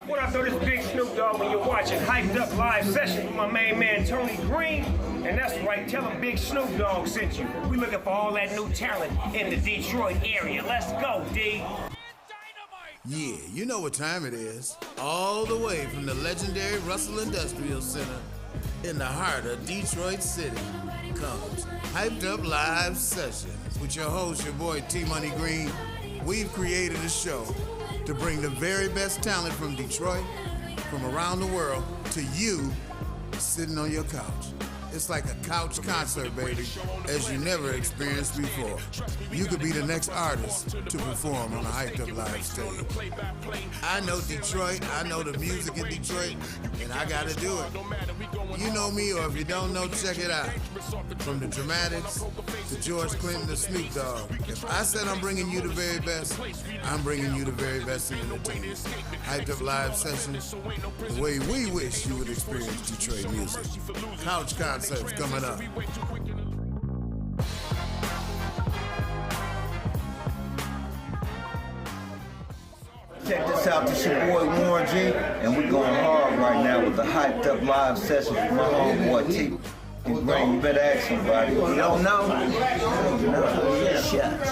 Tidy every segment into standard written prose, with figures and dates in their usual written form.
What up, though? This Big Snoop Dogg when you're watching Hyped Up Live Sessions with my main man, Tony Green. And that's right, tell him Big Snoop Dogg sent you. We looking for all that new talent in the Detroit area. Let's go, D. Yeah, you know what time it is. All the way from the legendary Russell Industrial Center in the heart of Detroit City comes Hyped Up Live Sessions with your host, your boy T-Money Green. We've created a show to bring the very best talent from Detroit, from around the world, to you sitting on your couch. It's like a couch concert, baby, as you never experienced before. You could be the next artist to perform on a Hyped Up Live stage. I know Detroit, I know the music in Detroit, and I gotta do it. You know me, or if you don't know, check it out. From the Dramatics to George Clinton to Snoop Dogg. If I said I'm bringing you the very best, I'm bringing you the very best in entertainment. Hyped Up Live Sessions, the way we wish you would experience Detroit music. Couch concerts coming up. Check this out, this your boy Warren G, and we're going hard right now with the Hyped Up Live Sessions with my homeboy T. You better ask somebody. You don't know? Shots.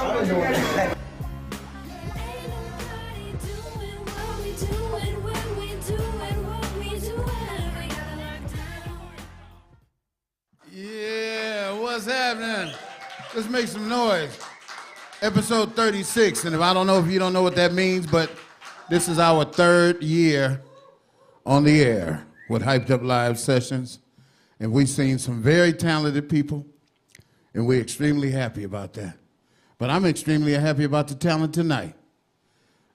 Yeah, what's happening? Let's make some noise. Episode 36, and I don't know if you don't know what that means, but this is our third year on the air with Hyped Up Live Sessions, and we've seen some very talented people, and we're extremely happy about that. But I'm extremely happy about the talent tonight.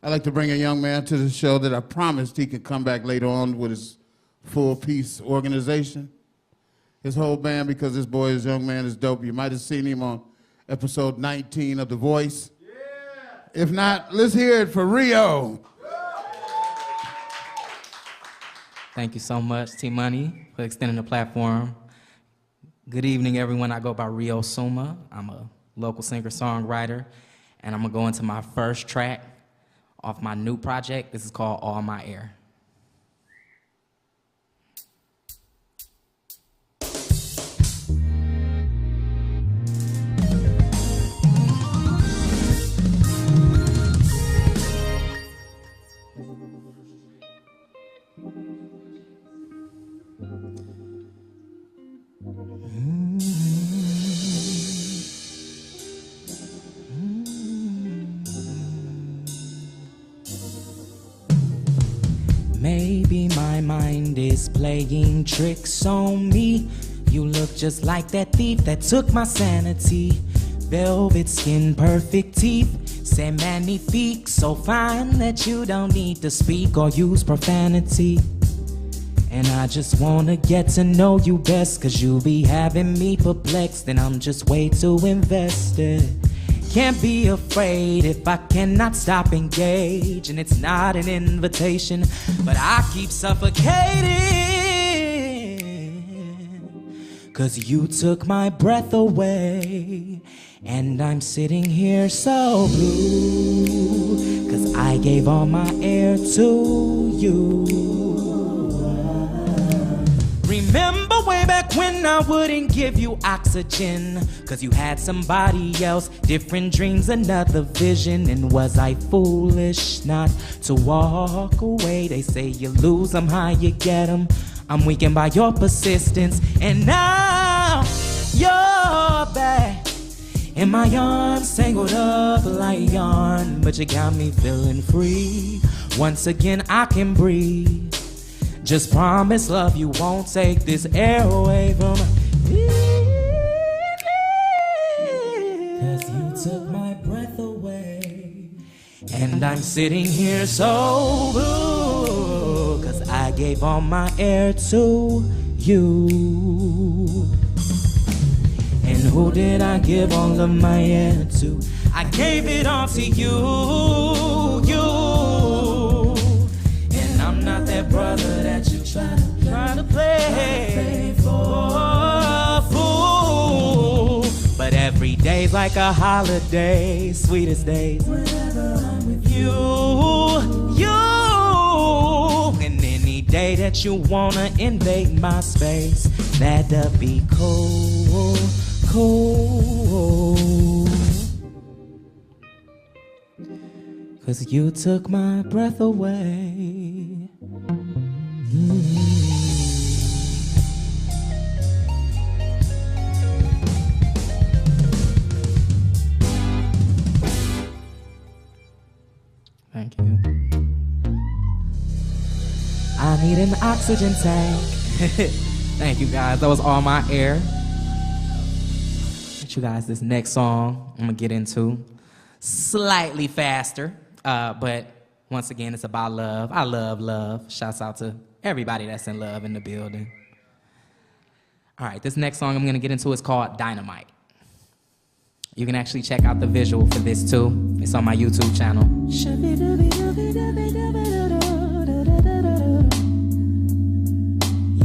I'd like to bring a young man to the show that I promised he could come back later on with his full piece organization, his whole band, because this boy, this young man is dope. You might have seen him on episode 19 of The Voice. Yeah. If not, let's hear it for RIO. Thank you so much, T-Money, for extending the platform. Good evening, everyone. I go by RIO Suma. I'm a local singer-songwriter, and I'm gonna go into my first track off my new project. This is called All My Air. Maybe my mind is playing tricks on me. You look just like that thief that took my sanity. Velvet skin, perfect teeth, c'est magnifique. So fine that you don't need to speak or use profanity. And I just wanna get to know you best, 'cause you be having me perplexed, and I'm just way too invested. Can't be afraid if I cannot stop engaging. It's not an invitation, but I keep suffocating. 'Cause you took my breath away, and I'm sitting here so blue. 'Cause I gave all my air to you. Remember way back when I wouldn't give you oxygen, 'cause you had somebody else, different dreams, another vision. And was I foolish not to walk away? They say you lose them, how you get them. I'm weakened by your persistence, and now you're back in my arms, tangled up like yarn. But you got me feeling free. Once again I can breathe. Just promise, love, you won't take this air away from me. 'Cause you took my breath away, and I'm sitting here so blue. 'Cause I gave all my air to you. And who did I give all of my air to? I gave it all to you, you. I'm not that brother that you try to play for fool. But every day's like a holiday, sweetest days whenever I'm with you, you. say that you wanna invade my space. That'd be cool, cool. 'Cause you took my breath away. Thank you. I need an oxygen tank. Thank you guys. That was all my air. Get you guys this next song I'm gonna get into. Slightly faster, but once again, it's about love. I love love. Shouts out to everybody that's in love in the building. All right, this next song I'm gonna get into is called Dynamite. You can actually check out the visual for this too. It's on my YouTube channel.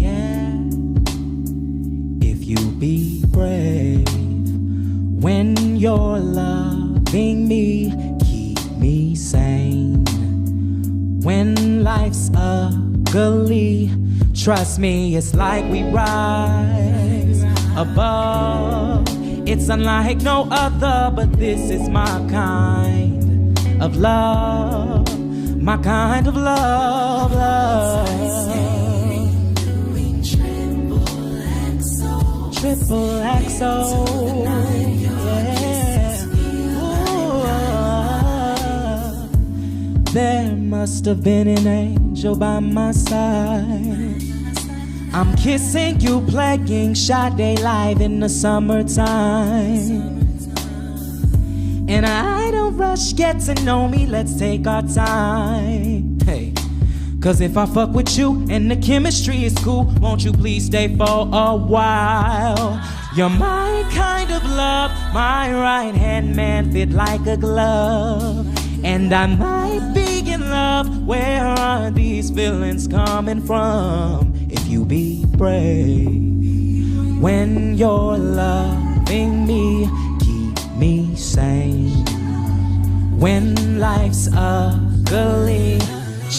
Yeah. If you be brave when you're loving me, keep me sane. When life's ugly, trust me, it's like we rise above. It's unlike no other, but this is my kind of love, my kind of love, love. Triple XO, yeah. Ooh, there must have been an angel by my side. I'm kissing you, playing Sade live in the summertime. And I don't rush, get to know me, let's take our time. Hey, 'cause if I fuck with you and the chemistry is cool, won't you please stay for a while? You're my kind of love, my right hand man fit like a glove. And I might be in love, where are these feelings coming from? If you be brave when you're loving me, keep me sane. When life's ugly,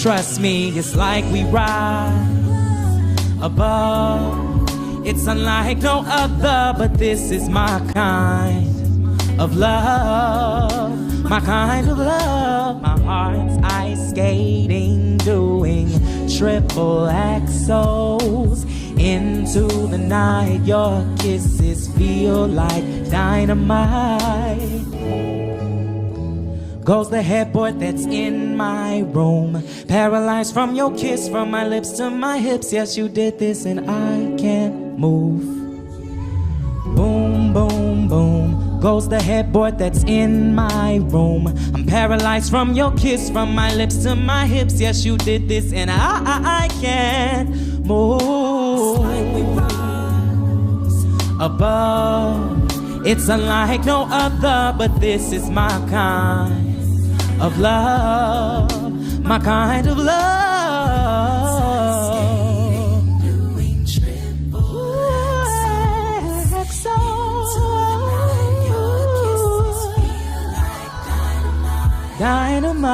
trust me, it's like we rise above. It's unlike no other, but this is my kind of love, my kind of love. My heart's ice skating, doing triple XOs into the night. Your kisses feel like dynamite. Goes the headboard that's in my room, paralyzed from your kiss, from my lips to my hips. Yes, you did this and I can't move. Boom, boom, boom. Goes the headboard that's in my room. I'm paralyzed from your kiss, from my lips to my hips. Yes, you did this and I can't move. Above, it's unlike no other, but this is my kind of love, my kind of love. Dynamite,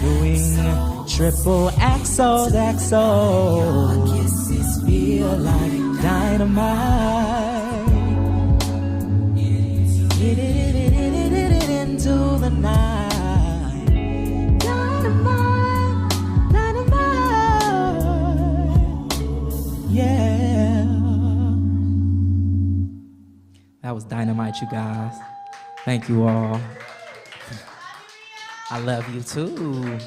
doing triple XOs, XOs, kisses feel like dynamite. Hit it into the night. Dynamite, dynamite, yeah. That was Dynamite, you guys. Thank you all. I love you too.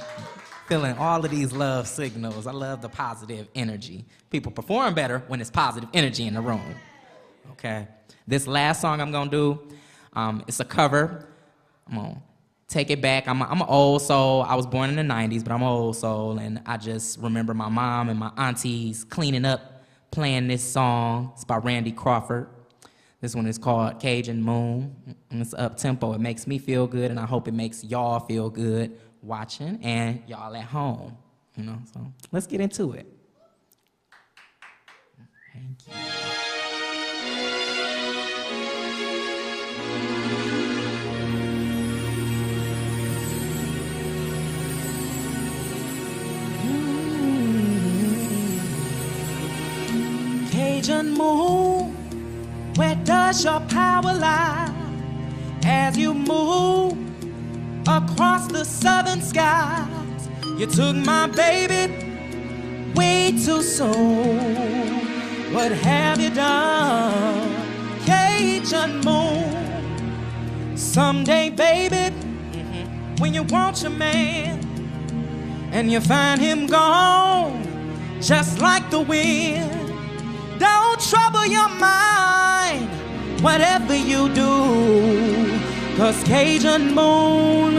Feeling all of these love signals. I love the positive energy. People perform better when there's positive energy in the room. Okay. This last song I'm gonna do, it's a cover. I'm gonna take it back. I'm an old soul. I was born in the 90s, but I'm an old soul, and I just remember my mom and my aunties cleaning up, playing this song. It's by Randy Crawford. This one is called Cajun Moon, and it's up-tempo. It makes me feel good, and I hope it makes y'all feel good watching and y'all at home, you know, so let's get into it. Thank you. Cajun moon, where does your power lie? As you move across the southern skies, you took my baby way too soon. What have you done, Cajun moon? Someday, baby, when you want your man and you find him gone, just like the wind, don't trouble your mind, whatever you do, 'cause Cajun moon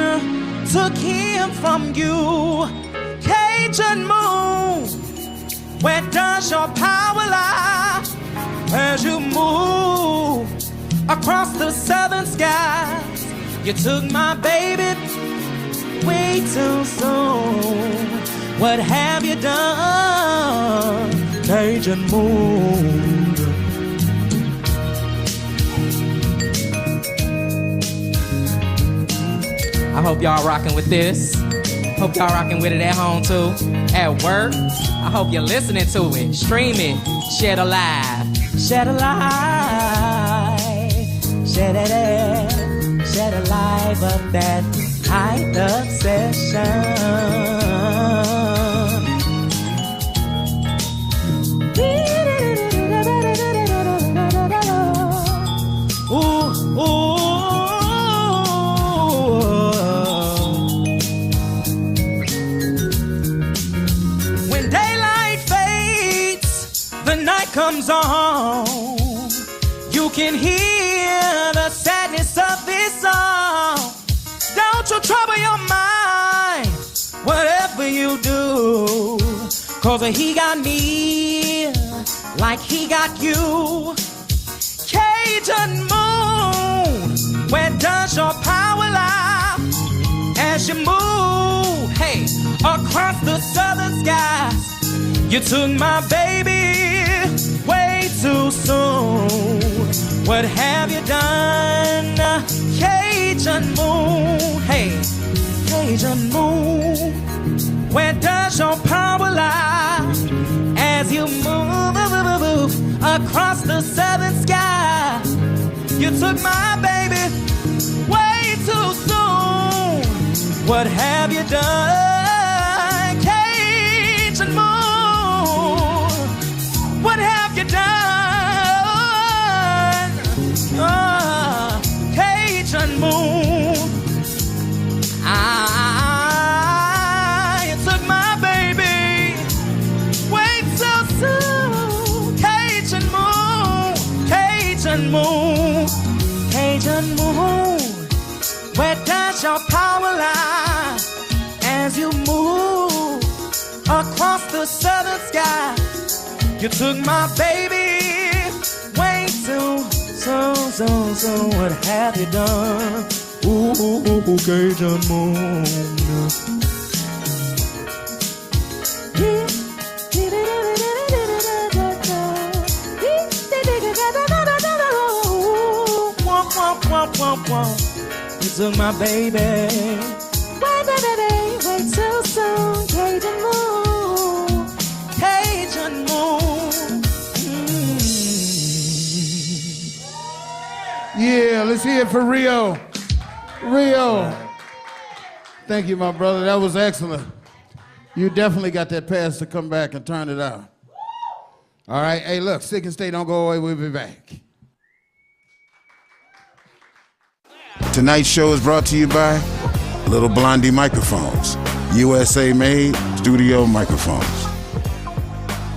took him from you. Cajun moon, where does your power lie? As you move across the southern skies, you took my baby way too soon. What have you done, Cajun moon? I hope y'all rocking with this. Hope y'all rocking with it at home too. At work, I hope you're listening to it. Stream it, share the live. Share the live. Share that, share the live of that hyped up session. Ooh, ooh. When daylight fades, the night comes on. You can hear the sadness of this song. Don't you trouble your mind, whatever you do, 'cause he got me like he got you. Cajun moon, where does your power lie? As you move, hey, across the southern skies, you took my baby way too soon. What have you done, Cajun moon? Hey, Cajun moon, where does your power lie? As you move across the southern sky, you took my baby way too soon. What have you done, Cajun moon? What have you done? Cajun moon, you took my baby way too soon. Cajun moon, Cajun moon, Cajun moon, where does your power lie? As you move across the southern sky, you took my baby way too so, what have you done? Ooh, Cajun moon. You took my baby way too soon. Cajun moon, Cajun moon. Yeah, let's hear it for Rio. Rio. Thank you, my brother. That was excellent. You definitely got that pass to come back and turn it out. All right. Hey, look, Stick and Stay, don't go away. We'll be back. Tonight's show is brought to you by Little Blondie Microphones. USA made studio microphones.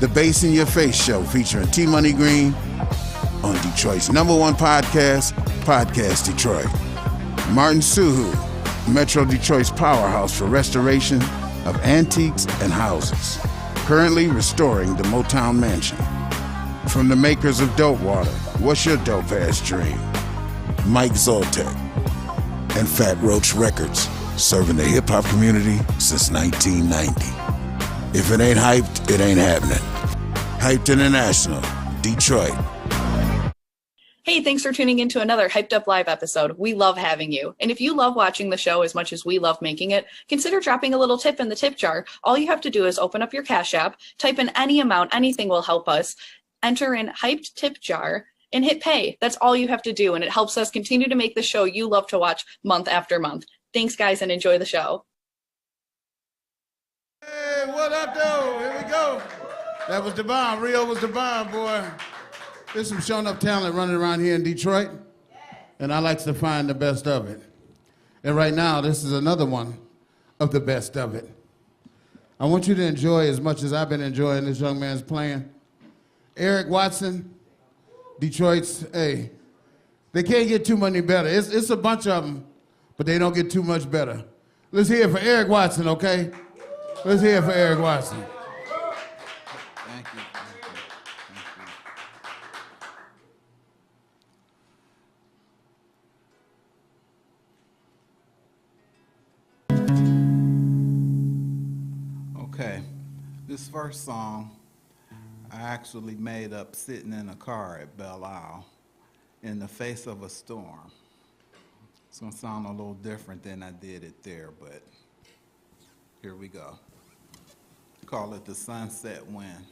The Bass in Your Face show featuring T Money Green on Detroit's #1 podcast, Podcast Detroit. Martin Suhu, Metro Detroit's powerhouse for restoration of antiques and houses, currently restoring the Motown Mansion. From the makers of Dope Water, what's your dope ass dream? Mike Zoltek and Fat Roach Records, serving the hip hop community since 1990. If it ain't hyped, it ain't happening. Hyped International, Detroit. Hey, thanks for tuning in to another Hyped Up Live episode. We love having you. And if you love watching the show as much as we love making it, consider dropping a little tip in the tip jar. All you have to do is open up your Cash App, type in any amount, anything will help us. enter in hypedtipjar, and hit pay. That's all you have to do, and it helps us continue to make the show you love to watch month after month. Thanks, guys, and enjoy the show. Hey, what up, though? Here we go. That was the bomb. RIO was the bomb, boy. There's some shown up talent running around here in Detroit, and I like to find the best of it. And right now, this is another one of the best of it. I want you to enjoy as much as I've been enjoying this young man's playing. Eric Watson, Detroit's, hey, they can't get too many better. It's a bunch of them, but they don't get too much better. Let's hear it for Eric Watson, okay? Let's hear it for Eric Watson. Thank you. Okay, this first song I actually made up sitting in a car at Belle Isle in the face of a storm. It's gonna sound a little different than I did it there, but here we go. Call it the Sunset Wind.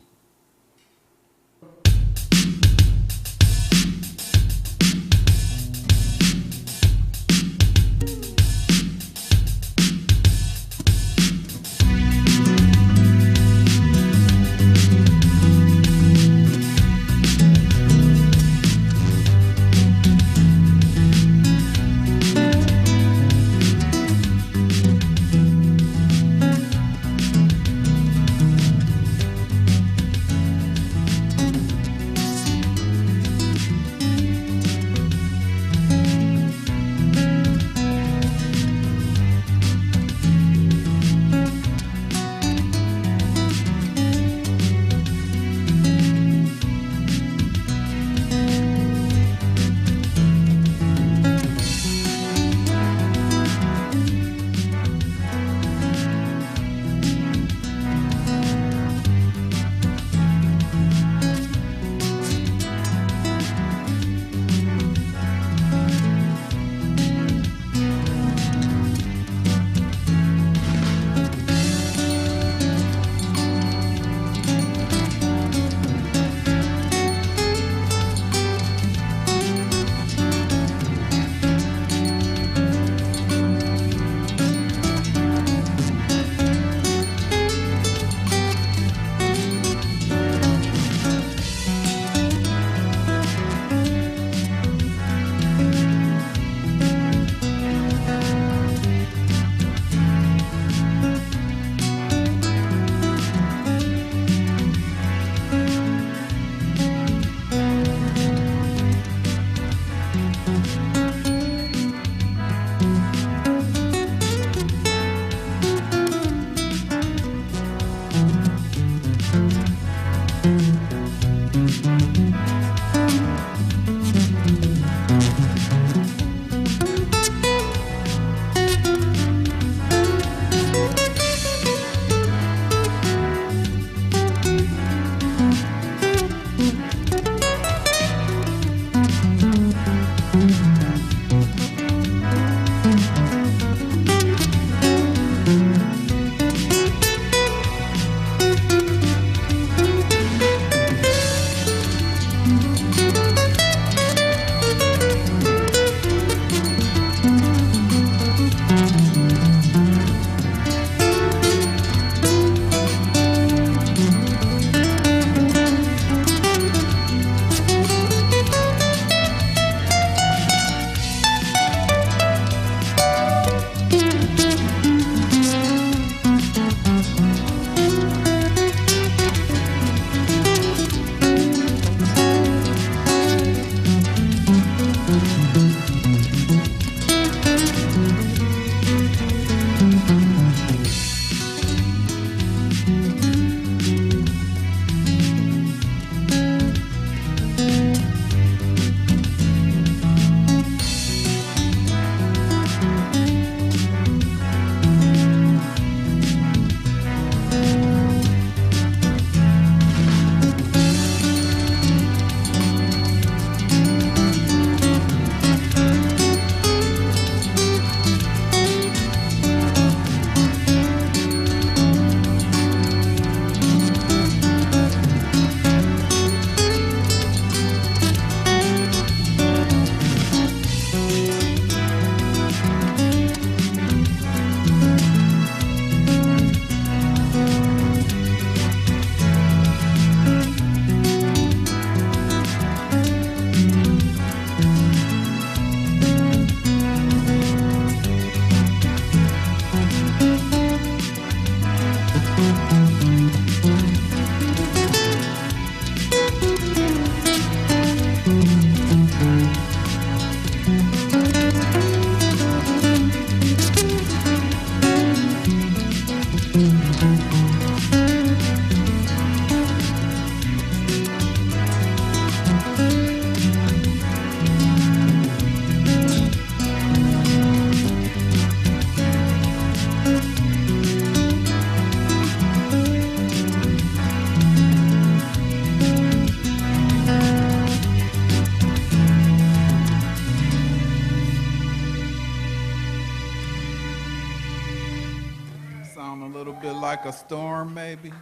Like a storm, maybe.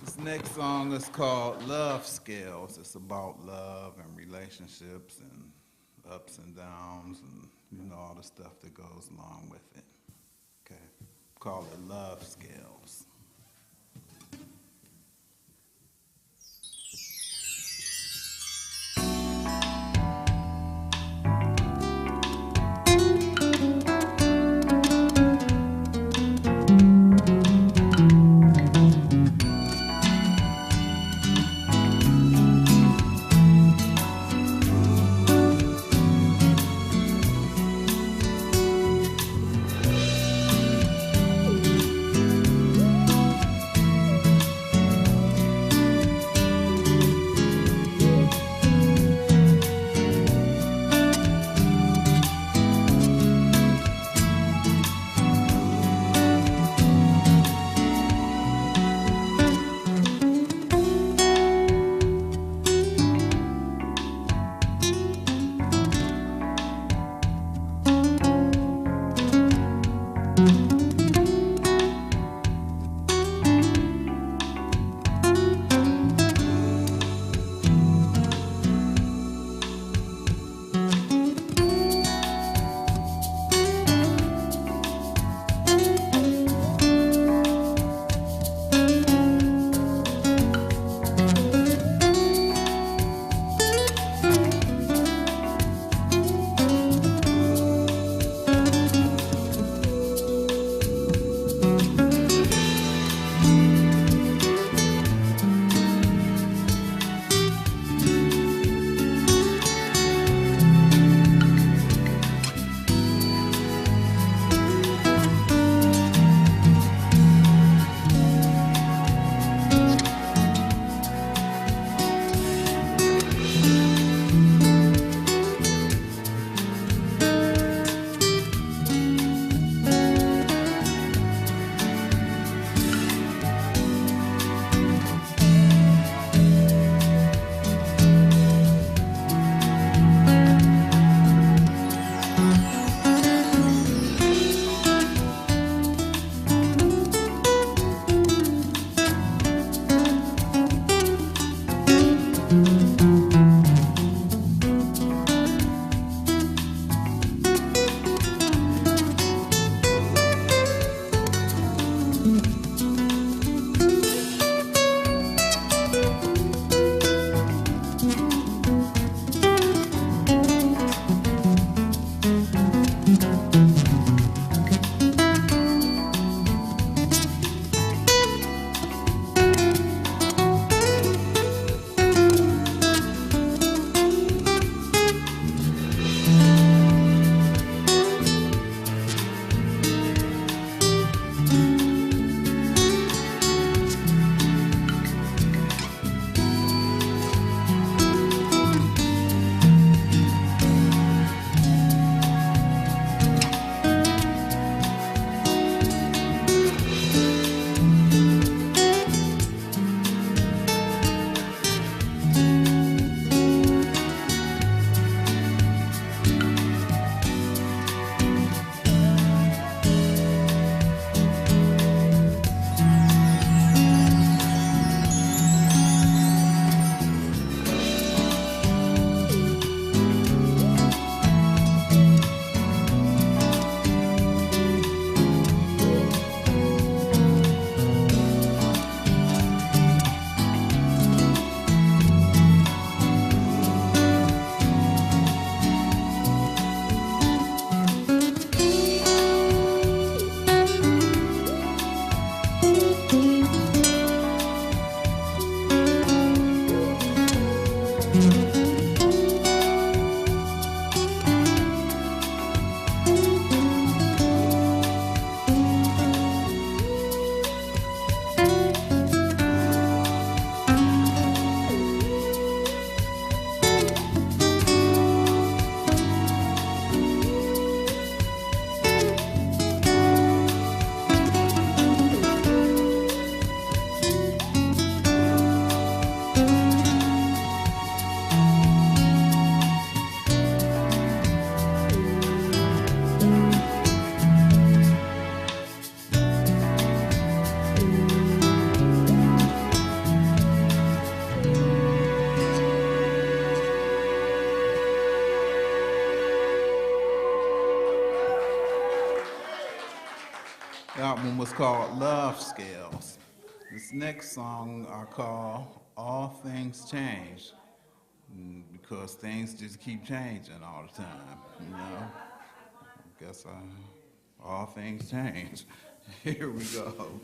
This next song is called Love Scales. It's about love and relationships and ups and downs and, you know, all the stuff that goes along with it. Okay, call it Love Scales. called Love Scales. This next song I call All Things Change, because things just keep changing all the time, you know. I guess all things change. Here we go.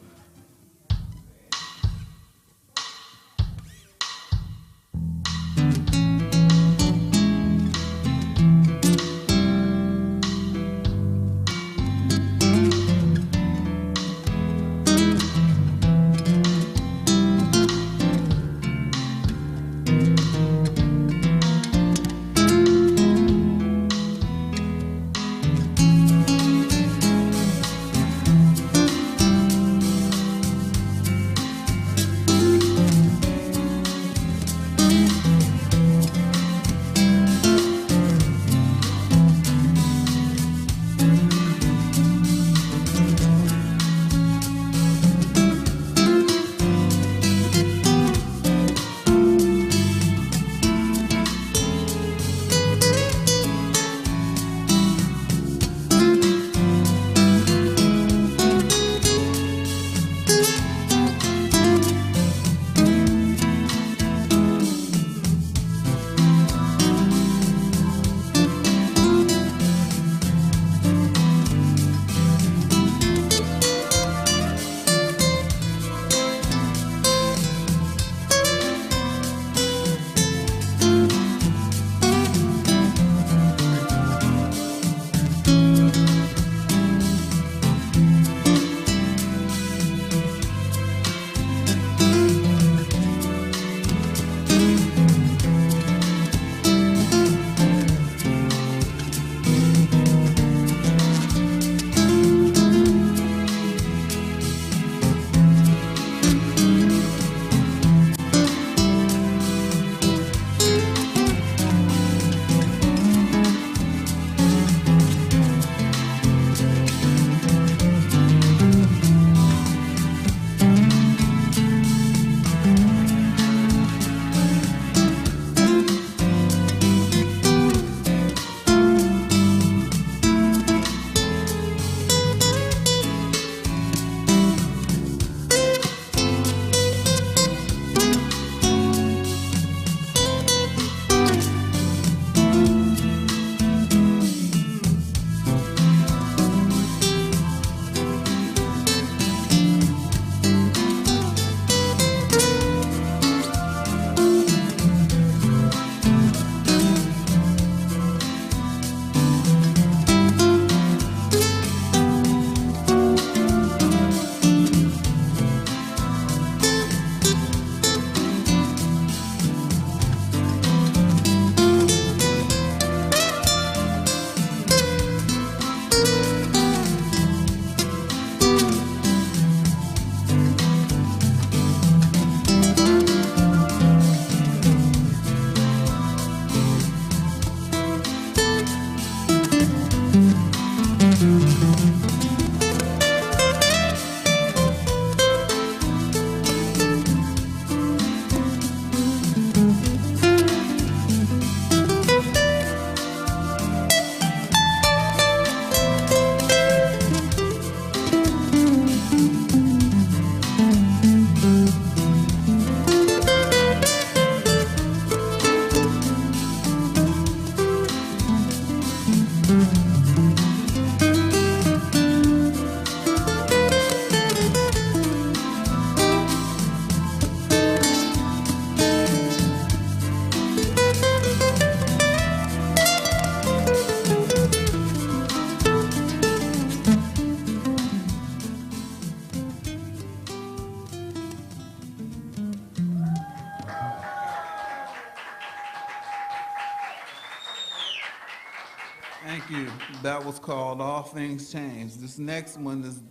Thank you. That was called All Things Change. This next one is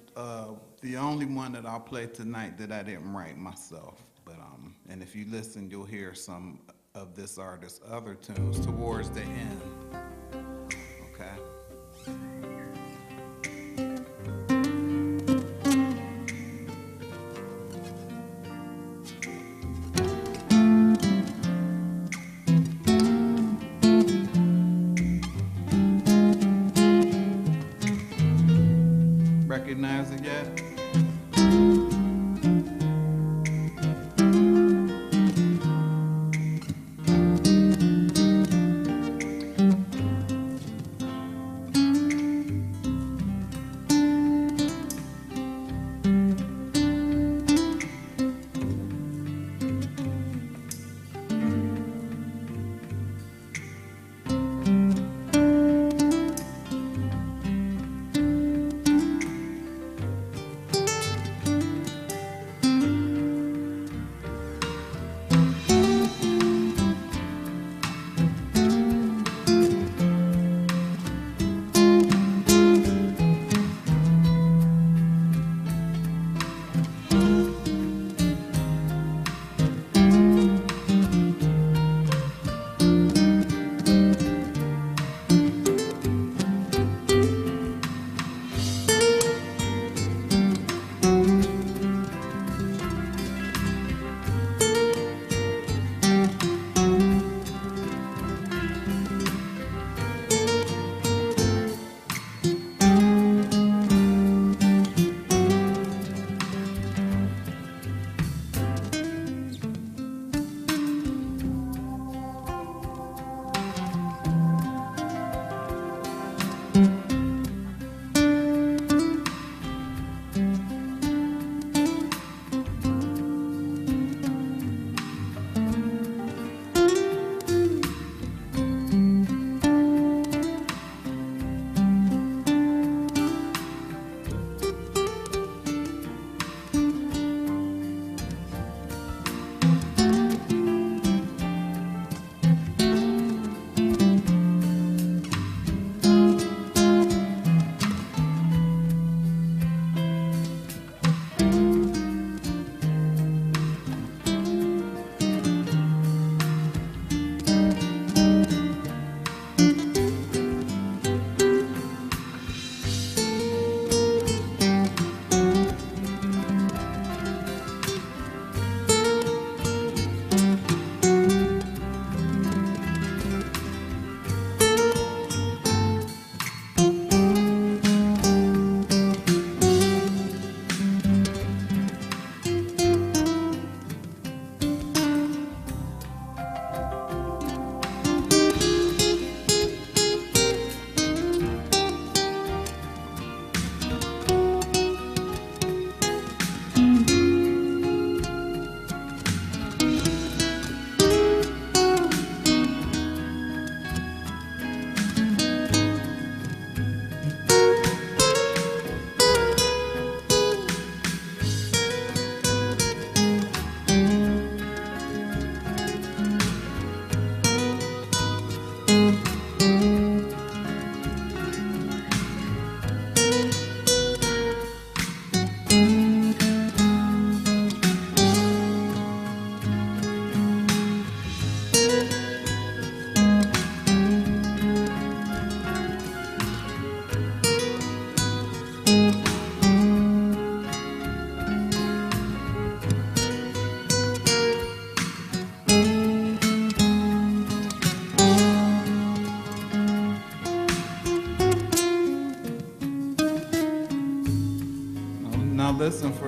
the only one that I'll play tonight that I didn't write myself. But and if you listen, you'll hear some of this artist's other tunes towards the end. Okay. Recognize it yet?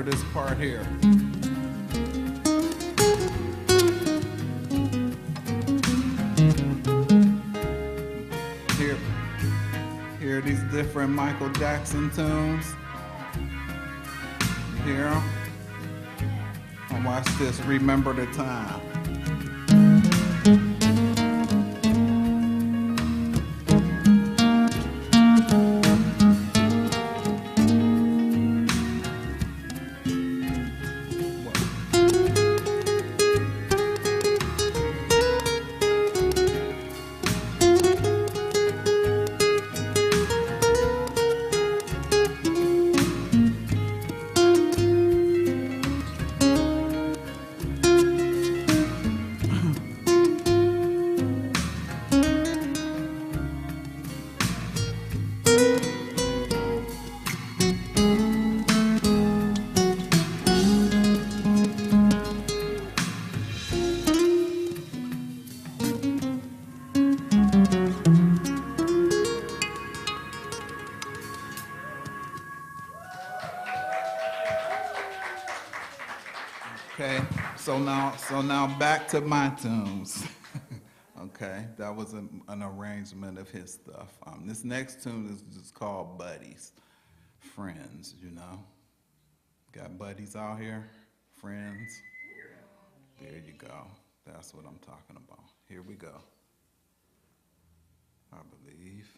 for this part here. Hear these different Michael Jackson tunes. Hear 'em? And watch this, Remember the Time. Okay, so now back to my tunes. Okay, that was an arrangement of his stuff. This next tune is just called Buddies, Friends, you know. Got buddies out here, friends. There you go. That's what I'm talking about. Here we go. I believe.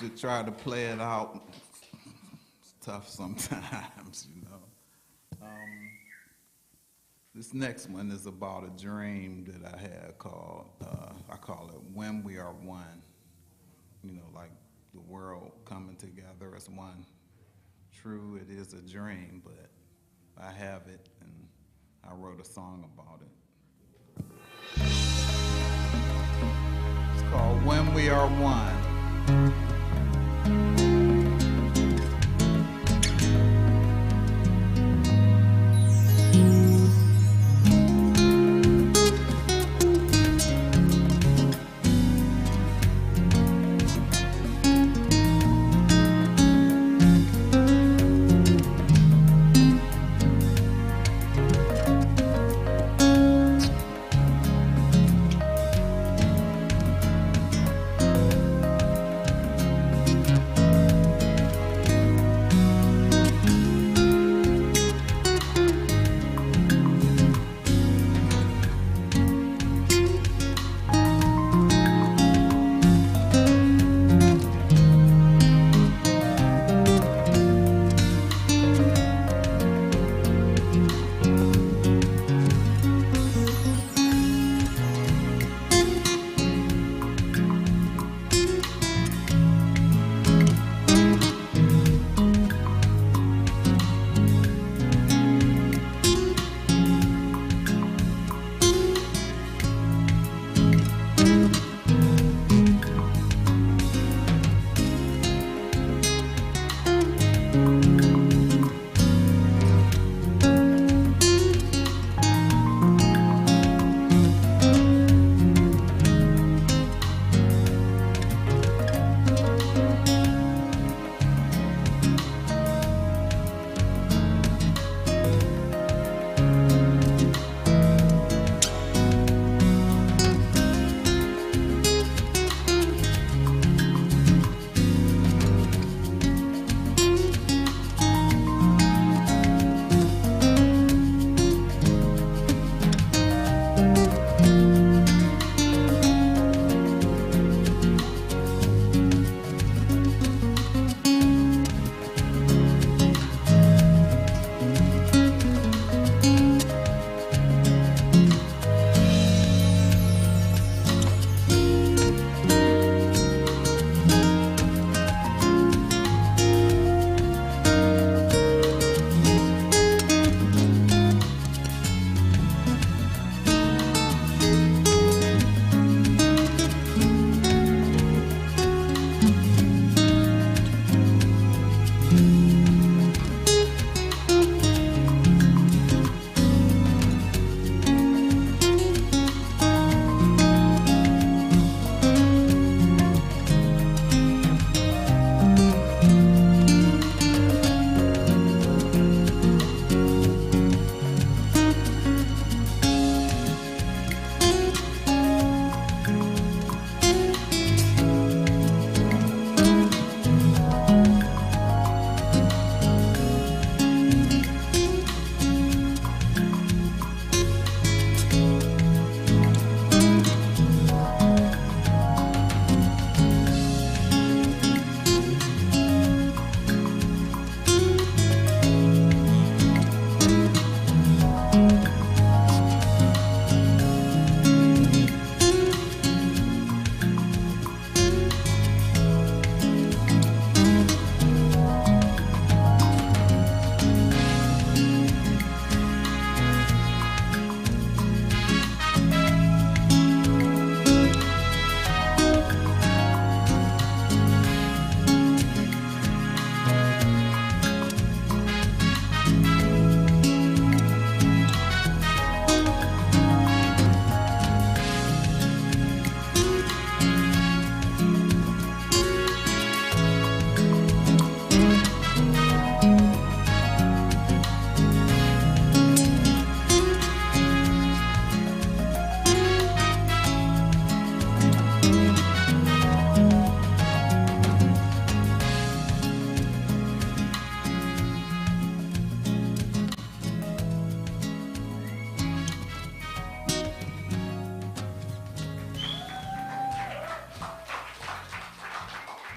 to try to play it out. It's tough sometimes, you know. This next one is about a dream that I had called, I call it When We Are One. You know, like the world coming together as one. True, it is a dream, but I have it, and I wrote a song about it. It's called When We Are One.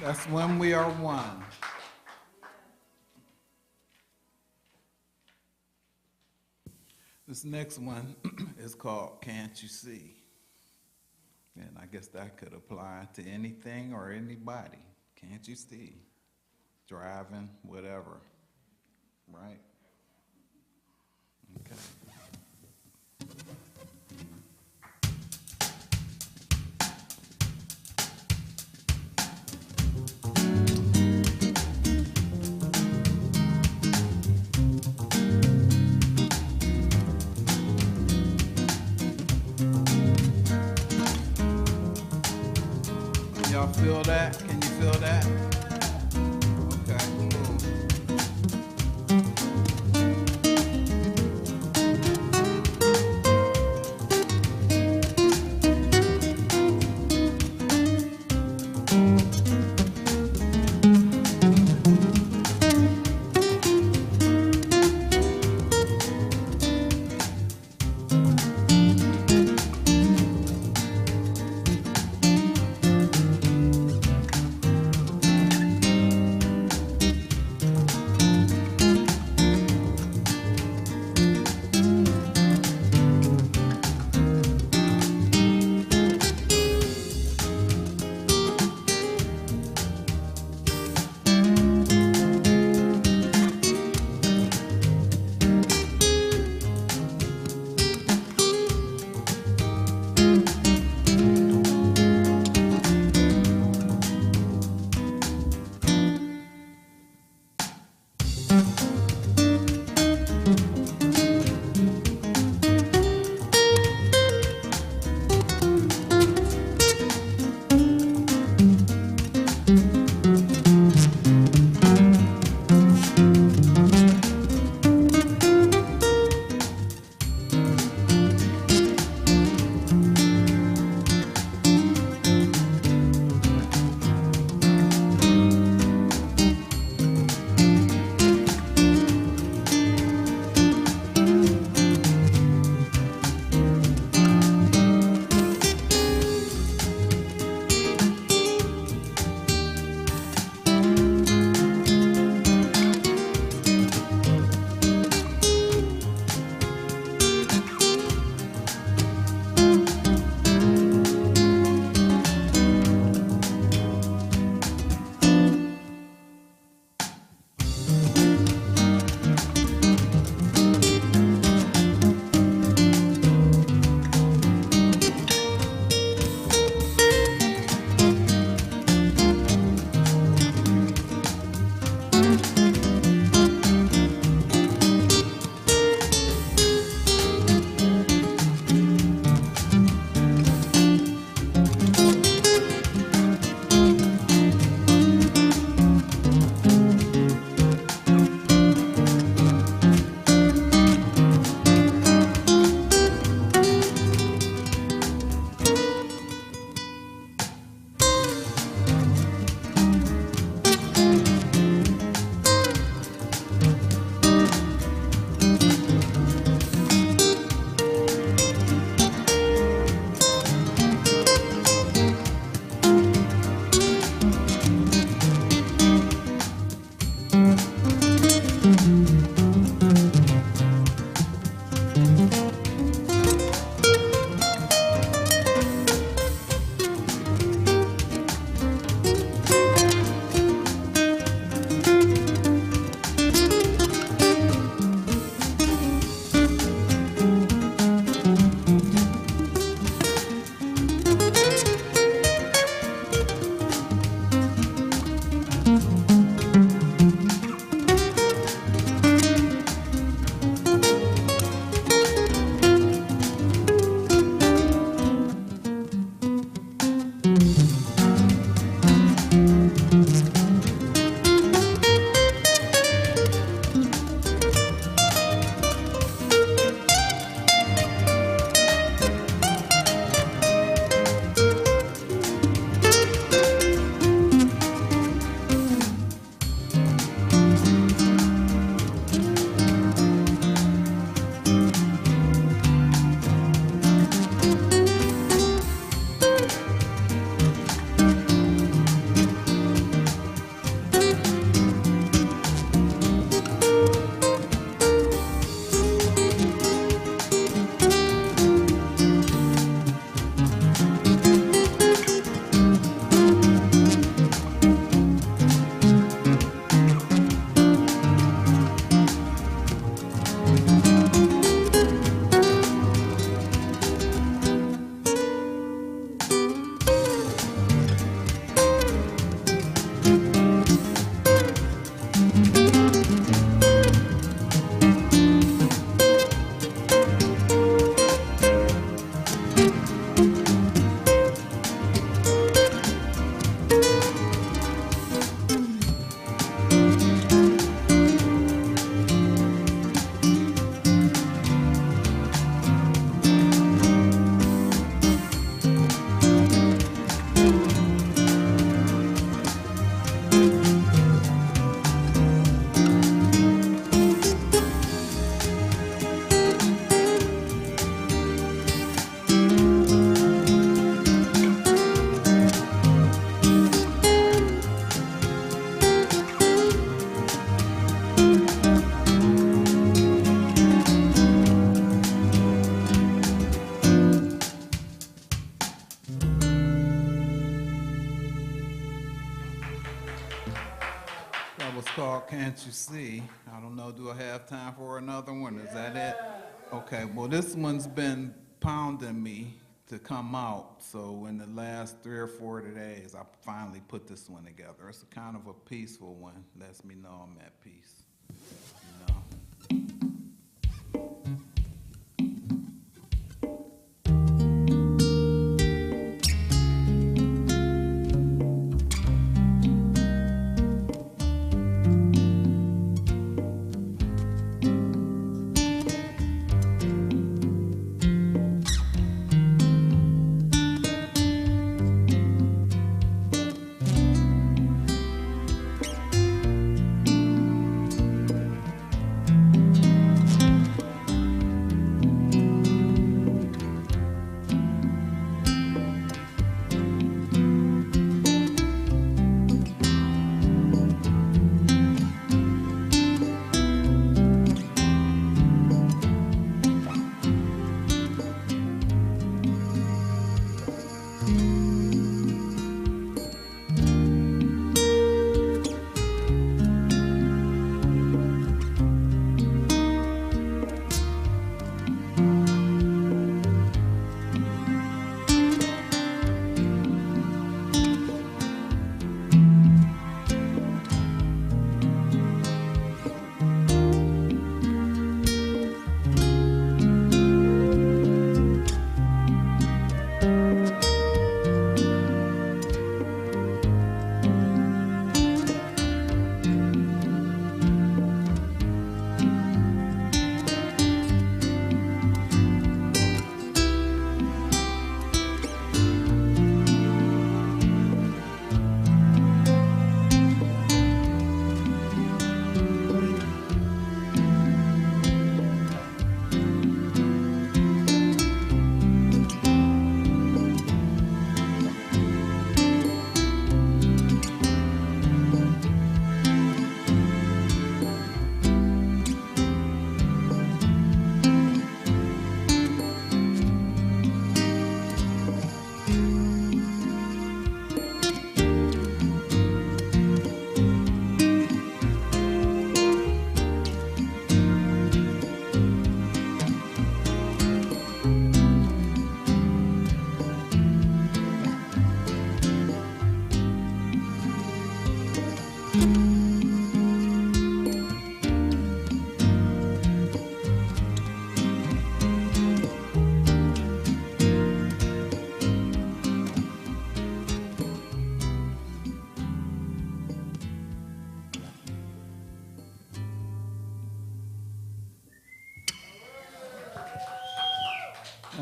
That's when we are one. This next one is called Can't You See? And I guess that could apply to anything or anybody. Can't you see? Driving, whatever, right? Okay. Y'all feel that? Can you feel that? Okay, cool. me. I don't know, do I have time for another one? Is that it? Okay, well, this one's been pounding me to come out, so in the last 3 or 4 days, I finally put this one together. It's a kind of a peaceful one, lets me know I'm at peace. You know?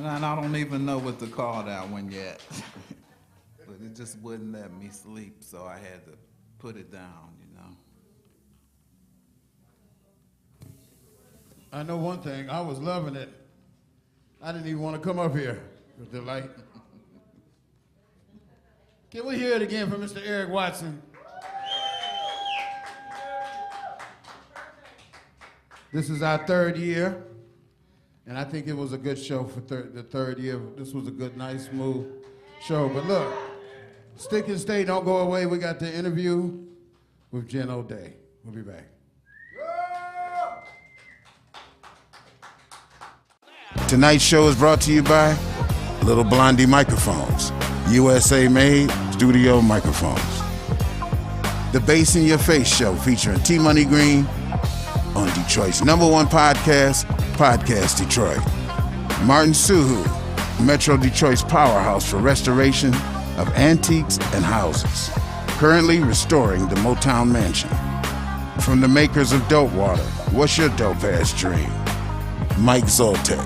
And I don't even know what to call that one yet. But it just wouldn't let me sleep, so I had to put it down, you know. I know one thing, I was loving it. I didn't even want to come up here with the light. Can we hear it again from Mr. Eric Watson? This is our 3rd year, and I think it was a good show for the 3rd year. This was a good, nice, smooth show. But look, stick and stay, don't go away. We got the interview with Jen O'Day. We'll be back. Tonight's show is brought to you by Little Blondie Microphones, USA made studio microphones. The Bass in Your Face show featuring T Money Green on Detroit's #1 podcast, Podcast Detroit. Martin Suhu, Metro Detroit's powerhouse for restoration of antiques and houses, currently restoring the Motown Mansion. From the makers of Dope Water, what's your dope ass dream? Mike Zoltek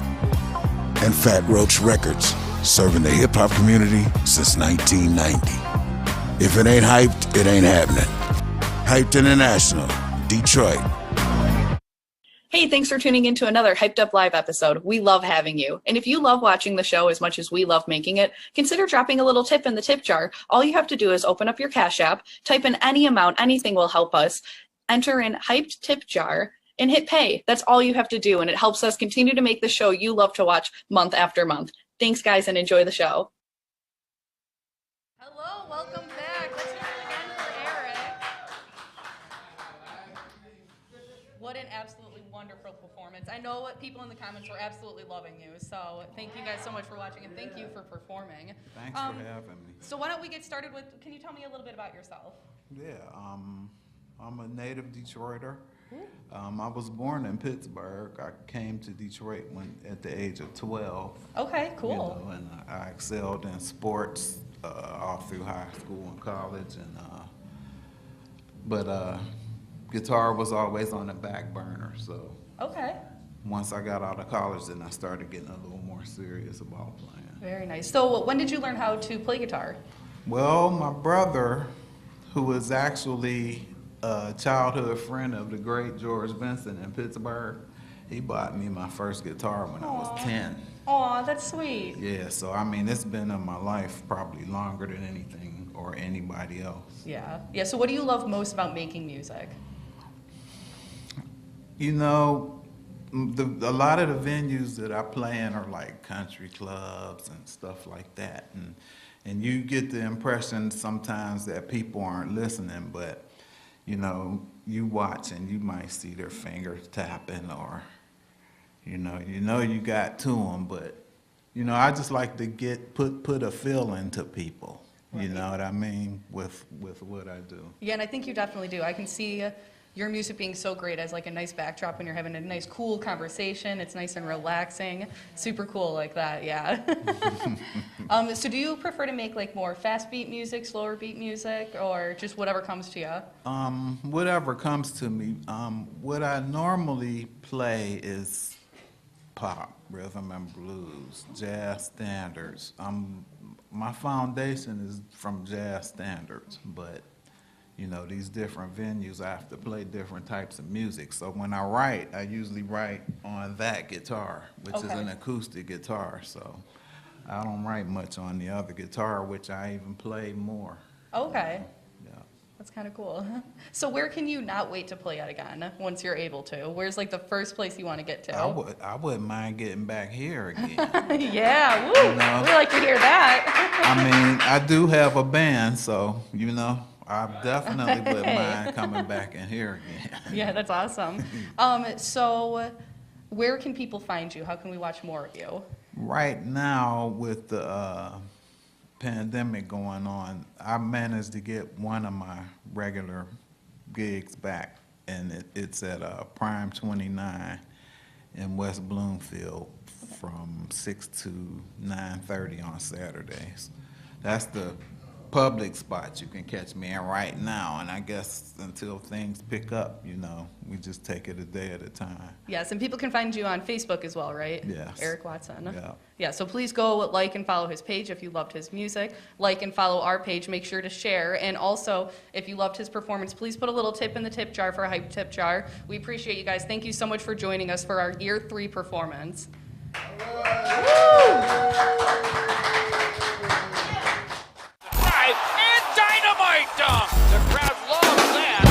and Fat Roach Records, serving the hip-hop community since 1990. If it ain't hyped, it ain't happening. Hyped International, Detroit. Hey, thanks for tuning in to another Hyped Up Live episode. We love having you. And if you love watching the show as much as we love making it, consider dropping a little tip in the tip jar. All you have to do is open up your Cash App, type in any amount, anything will help us, enter in hypedtipjar, and hit pay. That's all you have to do, and it helps us continue to make the show you love to watch month after month. Thanks, guys, and enjoy the show. Hello, welcome back. Let's hear it again for Eric. What an absolutely wonderful performance. I know what people in the comments were absolutely loving you, so thank you guys so much for watching, and thank you for performing. Thanks for having me. So why don't we get started with, can you tell me a little bit about yourself? Yeah, I'm a native Detroiter. I was born in Pittsburgh. I came to Detroit at the age of 12. Okay, cool. You know, and I excelled in sports all through high school and college, and but guitar was always on the back burner. So Okay. once I got out of college, then I started getting a little more serious about playing. Very nice. So when did you learn how to play guitar? Well, my brother, who was actually a childhood friend of the great George Benson in Pittsburgh, he bought me my first guitar when I was 10. Aw, that's sweet. Yeah, so I mean, it's been in my life probably longer than anything or anybody else. Yeah. Yeah, so what do you love most about making music? You know, a lot of the venues that I play in are like country clubs and stuff like that. And you get the impression sometimes that people aren't listening, but you know, you watch and you might see their fingers tapping, or you got to them, but you know, I just like to put a feel into people. Right. You know what I mean, with what I do. Yeah, and I think you definitely do. I can see your music being so great as like a nice backdrop when you're having a nice cool conversation. It's nice and relaxing. Super cool like that, yeah. So do you prefer to make like more fast beat music, slower beat music, or just whatever comes to you? Whatever comes to me. What I normally play is pop, rhythm and blues, jazz standards. My foundation is from jazz standards, but you know, these different venues, I have to play different types of music. So when I write, I usually write on that guitar, which is an acoustic guitar. So I don't write much on the other guitar, which I even play more. Okay. Yeah. That's kind of cool. So where can you not wait to play it again once you're able to? Where's like the first place you want to get to? I wouldn't mind getting back here again. Yeah, woo. You know? We like to hear that. I mean, I do have a band, so, you know, I definitely wouldn't mind coming back in here again. Yeah, that's awesome. So where can people find you? How can we watch more of you? Right now, with the pandemic going on, I managed to get one of my regular gigs back, and it's at Prime 29 in West Bloomfield from 6 to 9:30 on Saturdays. That's the public spot you can catch me in right now, and I guess until things pick up, you know, we just take it a day at a time. Yes, and people can find you on Facebook as well, right? Yes. Eric Watson. Yeah. Yeah, so please go like and follow his page if you loved his music. Like and follow our page. Make sure to share. And also, if you loved his performance, please put a little tip in the tip jar for a hype tip jar. We appreciate you guys. Thank you so much for joining us for our year 3 performance. And Dynamite dunk! The crowd loves that.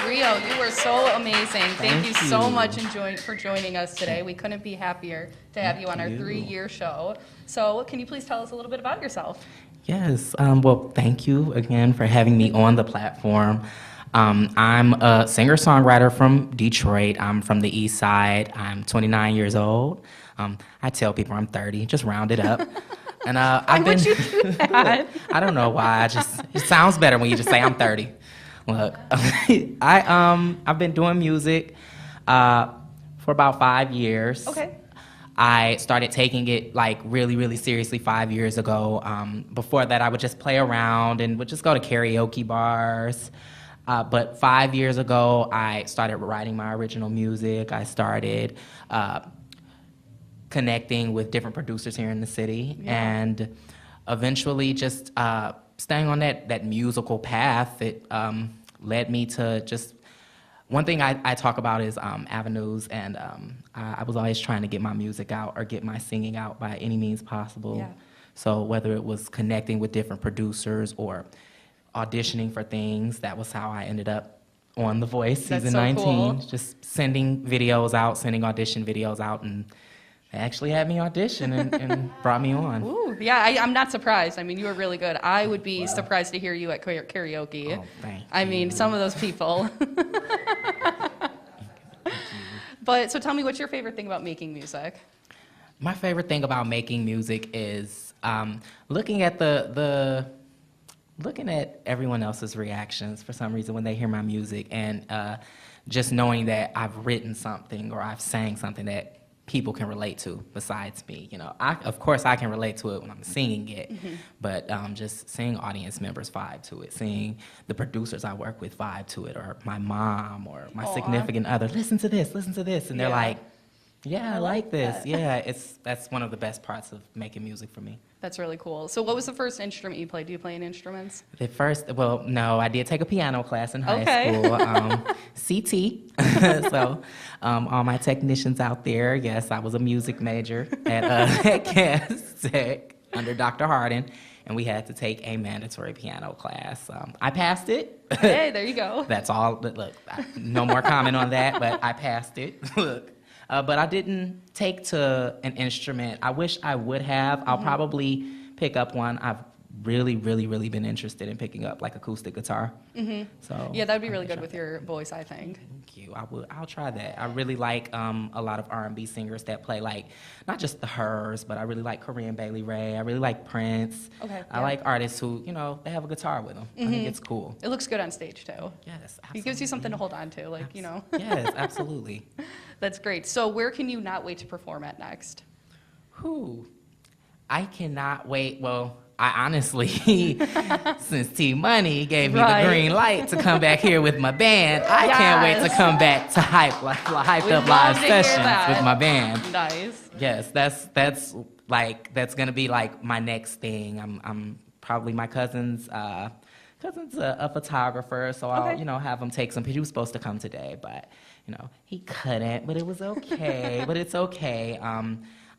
RIO, you were so amazing. Thank you so much for joining us today. We couldn't be happier to have you on our 3-year show. So can you please tell us a little bit about yourself? Yes. Well, thank you again for having me on the platform. I'm a singer-songwriter from Detroit. I'm from the East Side. I'm 29 years old. I tell people I'm 30, just round it up. And I've been. Would you do that? I don't know why. It sounds better when you just say I'm 30. Look, I've been doing music for about 5 years. Okay. I started taking it like really, really seriously 5 years ago. Before that, I would just play around and would just go to karaoke bars. But 5 years ago, I started writing my original music. I started connecting with different producers here in the city, and eventually just staying on that musical path. It led me to just, one thing I talk about is avenues, and I was always trying to get my music out or get my singing out by any means possible. Yeah. So whether it was connecting with different producers or auditioning for things, that was how I ended up on The Voice That's season so 19. cool. Just sending videos out, sending audition videos out, and they actually had me audition and brought me on. Ooh, yeah, I'm not surprised. I mean, you were really good. I would be surprised to hear you at karaoke. Oh, thank I mean, some of those people. But so tell me, what's your favorite thing about making music? My favorite thing about making music is looking at looking at everyone else's reactions for some reason when they hear my music, and just knowing that I've written something or I've sang something that people can relate to besides me. You know, of course I can relate to it when I'm singing it, but just seeing audience members vibe to it, seeing the producers I work with vibe to it, or my mom or my significant other, listen to this, and they're like, yeah, I like this. that. Yeah, that's one of the best parts of making music for me. That's really cool. So what was the first instrument you played? Do you play any instruments? The first, well, no, I did take a piano class in high Okay. school, CT. So all my technicians out there, yes, I was a music major at Cass Tech under Dr. Hardin, and we had to take a mandatory piano class. I passed it. Hey, there you go. That's all. Look, no more comment on that, but I passed it. Look. But I didn't take to an instrument. I wish I would have. I'll probably pick up one. I've really, really, really been interested in picking up like acoustic guitar. So Yeah, that would be really good with your voice, I think. Thank you. I'll try that. I really like a lot of R&B singers that play like not just the Hers, but I really like Corinne Bailey Rae. I really like Prince. Okay, I yeah. like artists who, they have a guitar with them. I think it's cool. It looks good on stage, too. Yes, absolutely. It gives you something to hold on to, like, Yes, absolutely. That's great. So where can you not wait to perform at next? Whew. I cannot wait. Well, I honestly, since T-Money gave me Right. the green light to come back here with my band, I can't wait to Yes. come back to Hyped We'd Up love Live to hear sessions that. with my band. Nice. Yes, that's gonna be like my next thing. I'm probably my cousin's a photographer, so I'll Okay. have him take some pictures. He was supposed to come today, but he couldn't. But it was okay. But it's okay.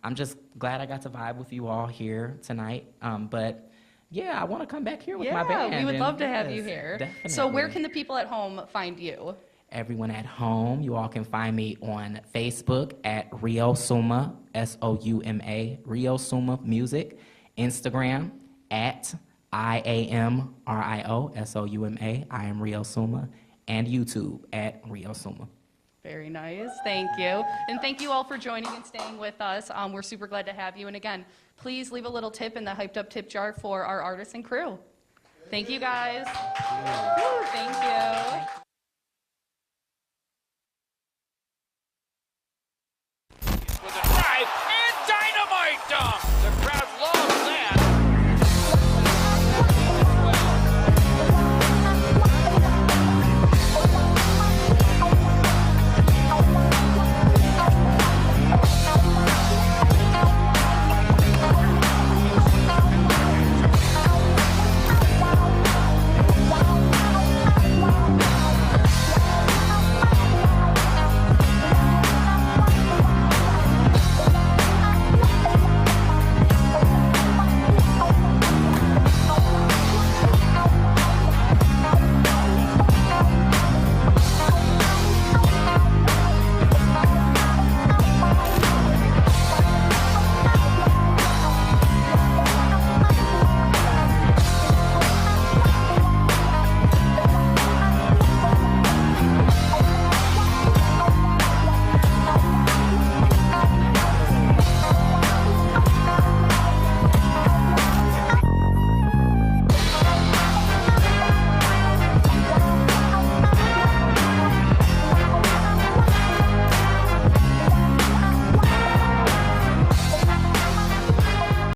I'm just glad I got to vibe with you all here tonight. But yeah, I want to come back here with my band. Yeah, we would and love to have you yes, here. Definitely. So where can the people at home find you? Everyone at home, you all can find me on Facebook at Rio Suma, Souma, Rio Suma Music. Instagram at IAMRIO, SOUMA, I am Rio Suma. And YouTube at Rio Suma. Very nice. Thank you. And thank you all for joining and staying with us. We're super glad to have you. And again, please leave a little tip in the Hyped Up tip jar for our artists and crew. Thank you, guys. Woo, thank you.